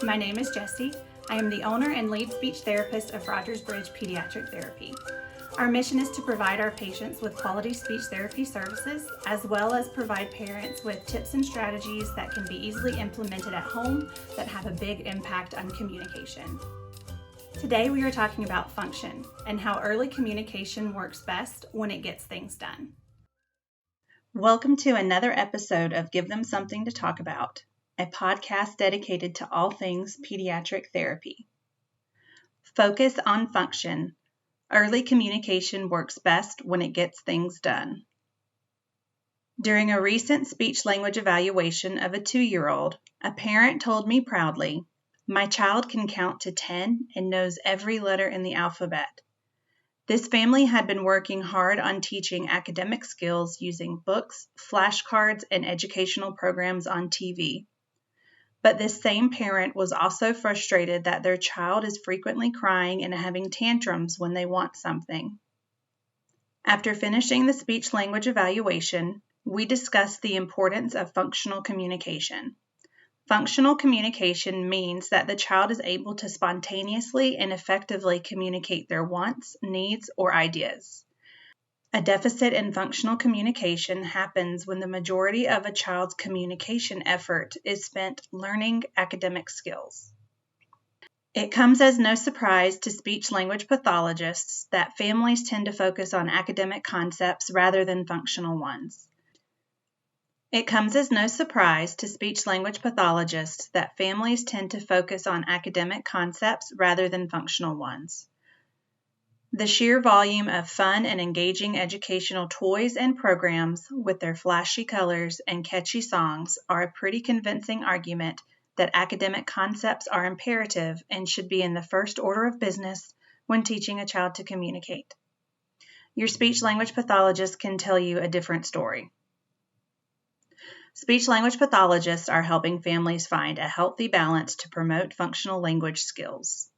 My name is Jessie. I am the owner and lead speech therapist of Rogers Bridge Pediatric Therapy. Our mission is to provide our patients with quality speech therapy services, as well as provide parents with tips and strategies that can be easily implemented at home that have a big impact on communication. Today we are talking about function and how early communication works best when it gets things done. Welcome to another episode of Give Them Something to Talk About, a podcast dedicated to all things pediatric therapy. Focus on function. Early communication works best when it gets things done. During a recent speech-language evaluation of a 2-year-old, a parent told me proudly, "My child can count to 10 and knows every letter in the alphabet." This family had been working hard on teaching academic skills using books, flashcards, and educational programs on TV. But this same parent was also frustrated that their child is frequently crying and having tantrums when they want something. After finishing the speech-language evaluation, we discussed the importance of functional communication. Functional communication means that the child is able to spontaneously and effectively communicate their wants, needs, or ideas. A deficit in functional communication happens when the majority of a child's communication effort is spent learning academic skills. It comes as no surprise to speech-language pathologists that families tend to focus on academic concepts rather than functional ones. It comes as no surprise to speech-language pathologists that families tend to focus on academic concepts rather than functional ones. The sheer volume of fun and engaging educational toys and programs with their flashy colors and catchy songs are a pretty convincing argument that academic concepts are imperative and should be in the first order of business when teaching a child to communicate. Your speech-language pathologist can tell you a different story. Speech-language pathologists are helping families find a healthy balance to promote functional language skills.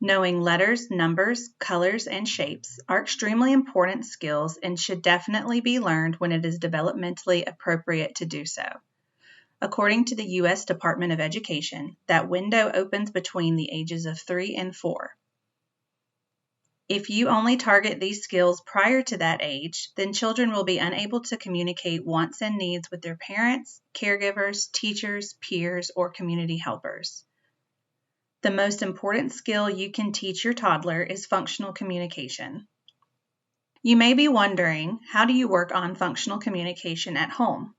Knowing letters, numbers, colors, and shapes are extremely important skills and should definitely be learned when it is developmentally appropriate to do so. According to the U.S. Department of Education, that window opens between the ages of 3 and 4. If you only target these skills prior to that age, then children will be unable to communicate wants and needs with their parents, caregivers, teachers, peers, or community helpers. The most important skill you can teach your toddler is functional communication. You may be wondering, how do you work on functional communication at home?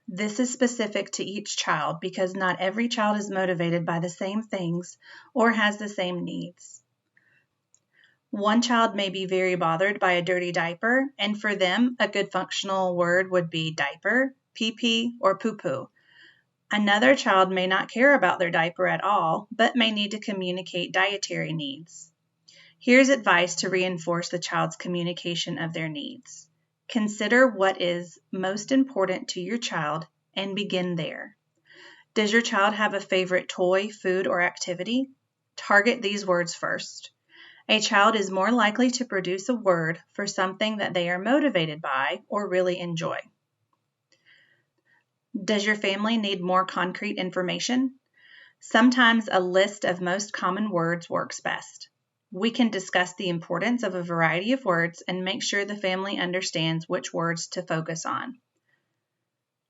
This is specific to each child because not every child is motivated by the same things or has the same needs. One child may be very bothered by a dirty diaper, and for them, a good functional word would be diaper, pee-pee, or poo-poo. Another child may not care about their diaper at all, but may need to communicate dietary needs. Here's advice to reinforce the child's communication of their needs. Consider what is most important to your child and begin there. Does your child have a favorite toy, food, or activity? Target these words first. A child is more likely to produce a word for something that they are motivated by or really enjoy. Does your family need more concrete information? Sometimes a list of most common words works best. We can discuss the importance of a variety of words and make sure the family understands which words to focus on.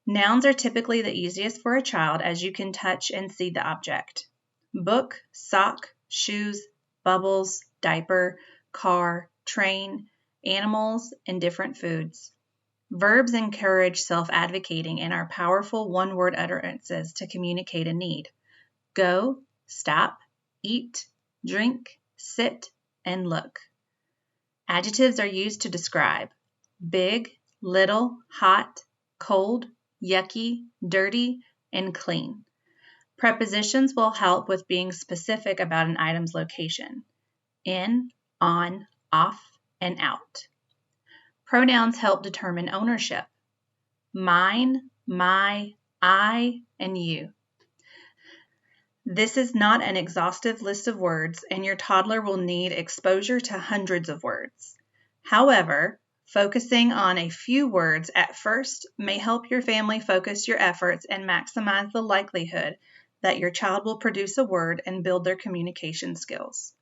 Nouns are typically the easiest for a child as you can touch and see the object. Book, sock, shoes, bubbles, diaper, car, train, animals, and different foods. Verbs encourage self-advocating and are powerful one-word utterances to communicate a need. Go, stop, eat, drink, sit, and look. Adjectives are used to describe big, little, hot, cold, yucky, dirty, and clean. Prepositions will help with being specific about an item's location. In, on, off, and out. Pronouns help determine ownership. Mine, my, I, and you. This is not an exhaustive list of words, and your toddler will need exposure to hundreds of words. However, focusing on a few words at first may help your family focus your efforts and maximize the likelihood that your child will produce a word and build their communication skills.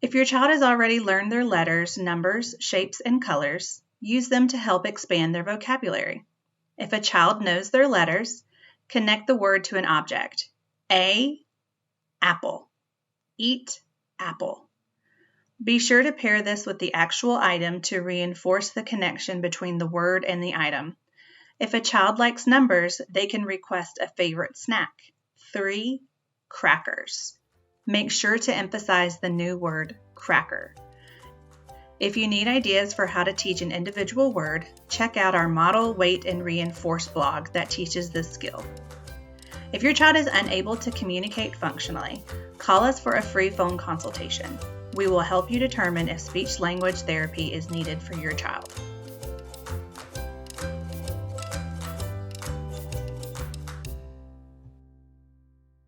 If your child has already learned their letters, numbers, shapes, and colors, use them to help expand their vocabulary. If a child knows their letters, connect the word to an object. A, apple. Eat, apple. Be sure to pair this with the actual item to reinforce the connection between the word and the item. If a child likes numbers, they can request a favorite snack. 3 crackers. Make sure to emphasize the new word, cracker. If you need ideas for how to teach an individual word, check out our Model, Weight, and Reinforce blog that teaches this skill. If your child is unable to communicate functionally, call us for a free phone consultation. We will help you determine if speech-language therapy is needed for your child.